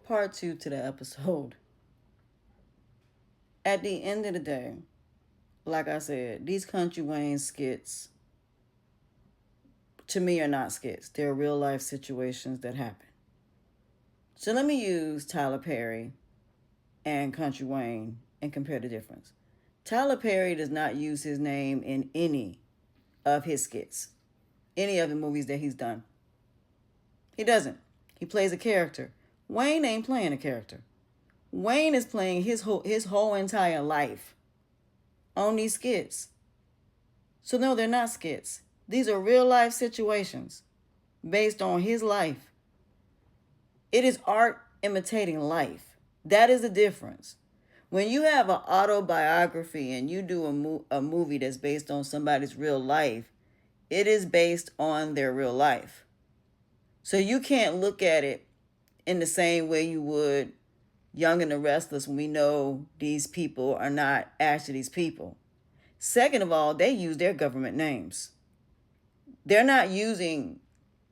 part two to the episode. At the end of the day, like I said, these Country Wayne skits, to me, are not skits. They're real life situations that happen. So let me use Tyler Perry and Country Wayne and compare the difference. Tyler Perry does not use his name in any of his skits, any of the movies that he's done. He doesn't. He plays a character. Wayne ain't playing a character. Wayne is playing his whole entire life on these skits. So no, they're not skits. These are real life situations based on his life. It is art imitating life. That is the difference. When you have an autobiography and you do a movie that's based on somebody's real life, it is based on their real life. So you can't look at it in the same way you would Young and the Restless when we know these people are not actually these people. Second of all, they use their government names. They're not using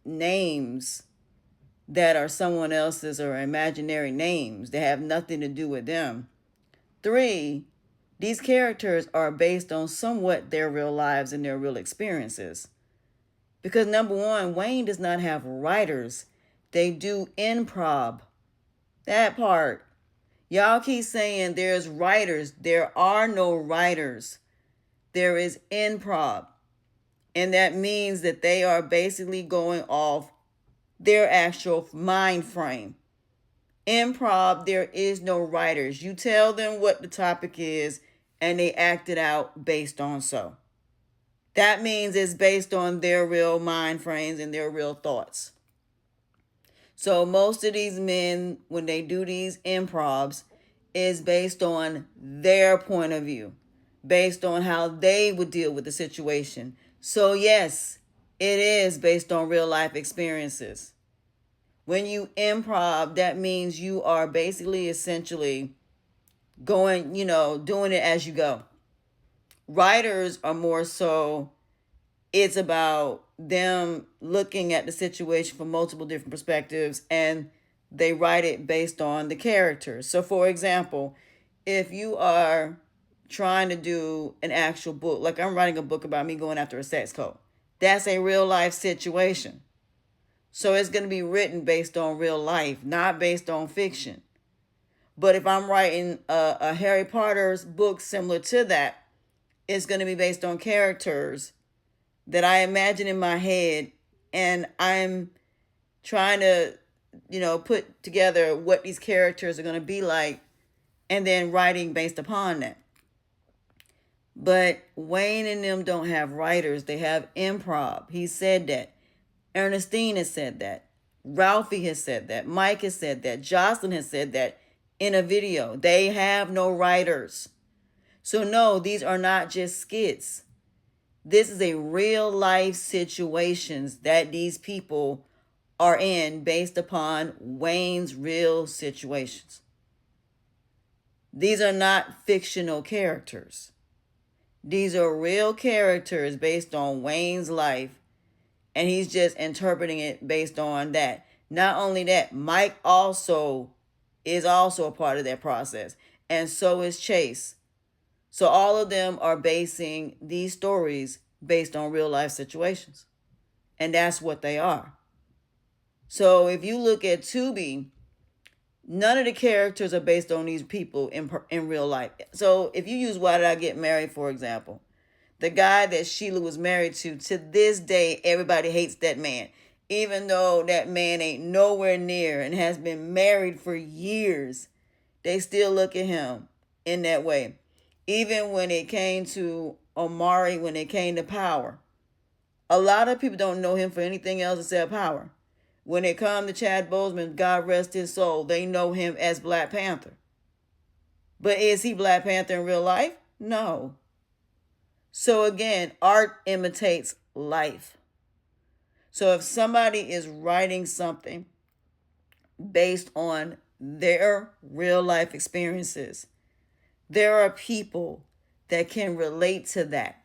names that are someone else's or imaginary names that have nothing to do with them. 3, these characters are based on somewhat their real lives and their real experiences. Because number one, Wayne does not have writers. They do improv. That part. Y'all keep saying there's writers. There are no writers. There is improv. And that means that they are basically going off their actual mind frame. Improv, there is no writers. You tell them what the topic is and they act it out based on so. That means it's based on their real mind frames and their real thoughts. So most of these men, when they do these improvs, is based on their point of view, based on how they would deal with the situation. So yes, it is based on real life experiences. When you improv, that means you are basically essentially going, doing it as you go. Writers are more so, it's about them looking at the situation from multiple different perspectives and they write it based on the characters. So for example, if you are trying to do an actual book, like I'm writing a book about me going after a sex cult, that's a real life situation. So it's going to be written based on real life, not based on fiction. But if I'm writing a Harry Potter's book similar to that, it's going to be based on characters that I imagine in my head, and I'm trying to, put together what these characters are going to be like, and then writing based upon that. But Wayne and them don't have writers. They have improv. He said that. Ernestine has said that. Ralphie has said that. Mike has said that. Jocelyn has said that in a video. They have no writers. So no, these are not just skits. This is a real life situations that these people are in based upon Wayne's real situations. These are not fictional characters. These are real characters based on Wayne's life, and he's just interpreting it based on that. Not only that, Mike is also a part of that process, and so is Chase. So all of them are basing these stories based on real life situations. And that's what they are. So if you look at Tubi, none of the characters are based on these people in real life. So if you use Why Did I Get Married, for example, the guy that Sheila was married to this day, everybody hates that man. Even though that man ain't nowhere near and has been married for years, they still look at him in that way. Even when it came to Omari, when it came to Power, a lot of people don't know him for anything else except Power. When it comes to Chad Boseman, God rest his soul, they know him as Black Panther. But is he Black Panther in real life? No. So again, art imitates life. So if somebody is writing something based on their real life experiences, there are people that can relate to that.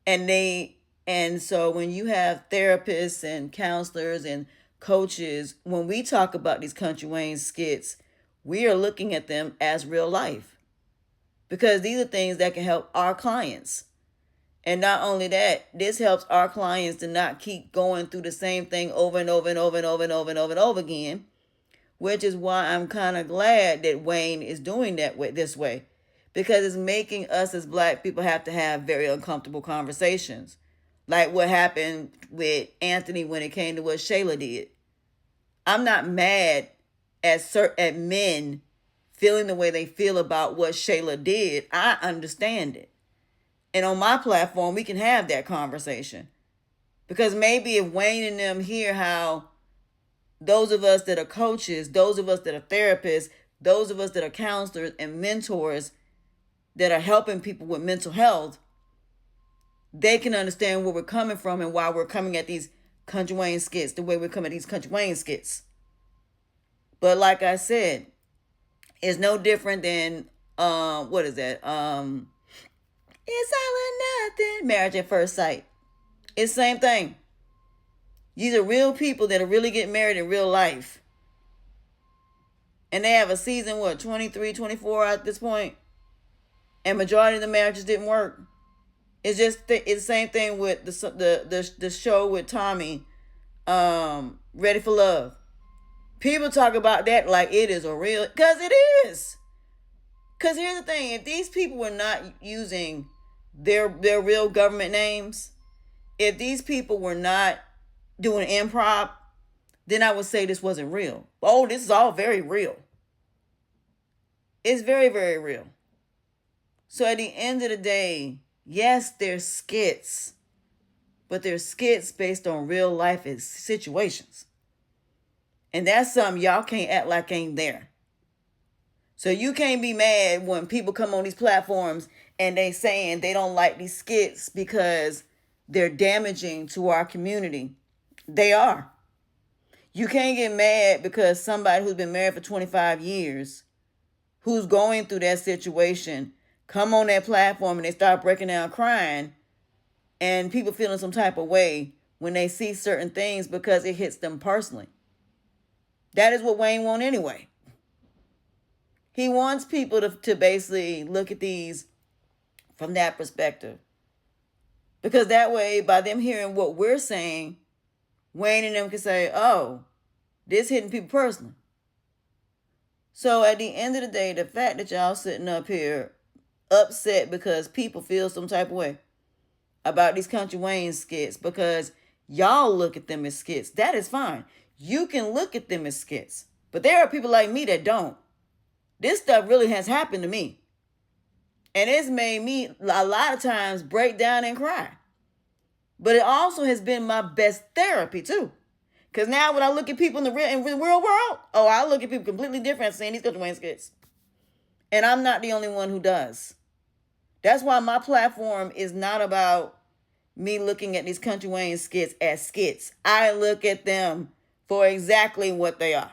And so when you have therapists and counselors and coaches, when we talk about these Country Wayne skits, we are looking at them as real life, because these are things that can help our clients. And not only that, this helps our clients to not keep going through the same thing over and over and over and over and over and over and over again, which is why I'm kind of glad that Wayne is doing that this way, because it's making us as Black people have to have very uncomfortable conversations, like what happened with Anthony when it came to what Shayla did. I'm not mad at men feeling the way they feel about what Shayla did. I understand it. And on my platform, we can have that conversation. Because maybe if Wayne and them hear how those of us that are coaches, those of us that are therapists, those of us that are counselors and mentors that are helping people with mental health, they can understand where we're coming from and why we're coming at these Country Wayne skits the way we're coming at these Country Wayne skits. But like I said, it's no different than, what is that? It's all or nothing. Marriage at First Sight. It's the same thing. These are real people that are really getting married in real life. And they have a season, 23, 24 at this point? And majority of the marriages didn't work. It's the same thing with the show with Tommy, Ready for Love. People talk about that like it is a real, because it is. Because here's the thing, if these people were not using their real government names, if these people were not doing improv, then I would say this wasn't real. Oh, this is all very real. It's very, very real. So at the end of the day, yes, they're skits, but they're skits based on real life situations. And that's something y'all can't act like ain't there. So you can't be mad when people come on these platforms and they saying they don't like these skits because they're damaging to our community. They are. You can't get mad because somebody who's been married for 25 years, who's going through that situation, come on that platform and they start breaking down crying, and people feeling some type of way when they see certain things because it hits them personally. That is what Wayne wants anyway. He wants people to basically look at these from that perspective. Because that way, by them hearing what we're saying, Wayne and them can say, oh, this hitting people personally. So at the end of the day, the fact that y'all sitting up here upset because people feel some type of way about these Country Wayne skits because y'all look at them as skits, that is fine. You can look at them as skits. But there are people like me that don't. This stuff really has happened to me. And it's made me a lot of times break down and cry. But it also has been my best therapy too. Because now when I look at people in the real world, I look at people completely different saying these Country Wayne skits. And I'm not the only one who does. That's why my platform is not about me looking at these Country Wayne skits as skits. I look at them for exactly what they are.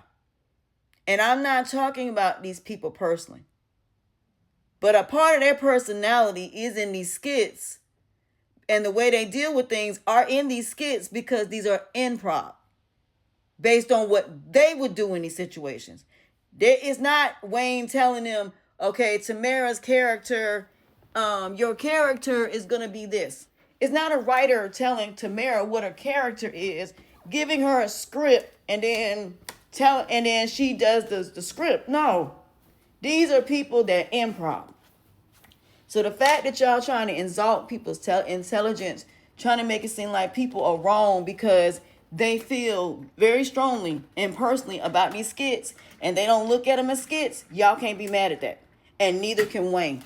And I'm not talking about these people personally. But a part of their personality is in these skits. And the way they deal with things are in these skits because these are improv. Based on what they would do in these situations. There is not Wayne telling them, okay, Tamara's character, your character is going to be this. It's not a writer telling Tamara what her character is, giving her a script and then she does the script. No. These are people that improv. So the fact that y'all trying to insult people's intelligence, trying to make it seem like people are wrong because they feel very strongly and personally about these skits and they don't look at them as skits, y'all can't be mad at that. And neither can Wayne.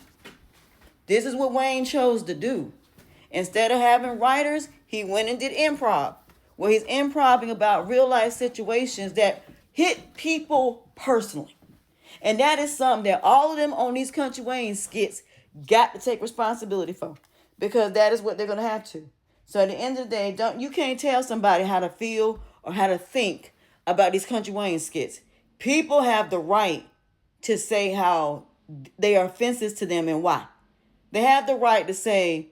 This is what Wayne chose to do. Instead of having writers, he went and did improv, where he's improving about real life situations that hit people personally. And that is something that all of them on these Country Wayne skits got to take responsibility for, because that is what they're going to have to. So at the end of the day, you can't tell somebody how to feel or how to think about these Country Wayne skits. People have the right to say how they are offenses to them and why. They have the right to say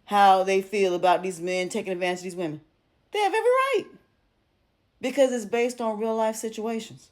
how they feel about these men taking advantage of these women. They have every right. because it's based on real life situations.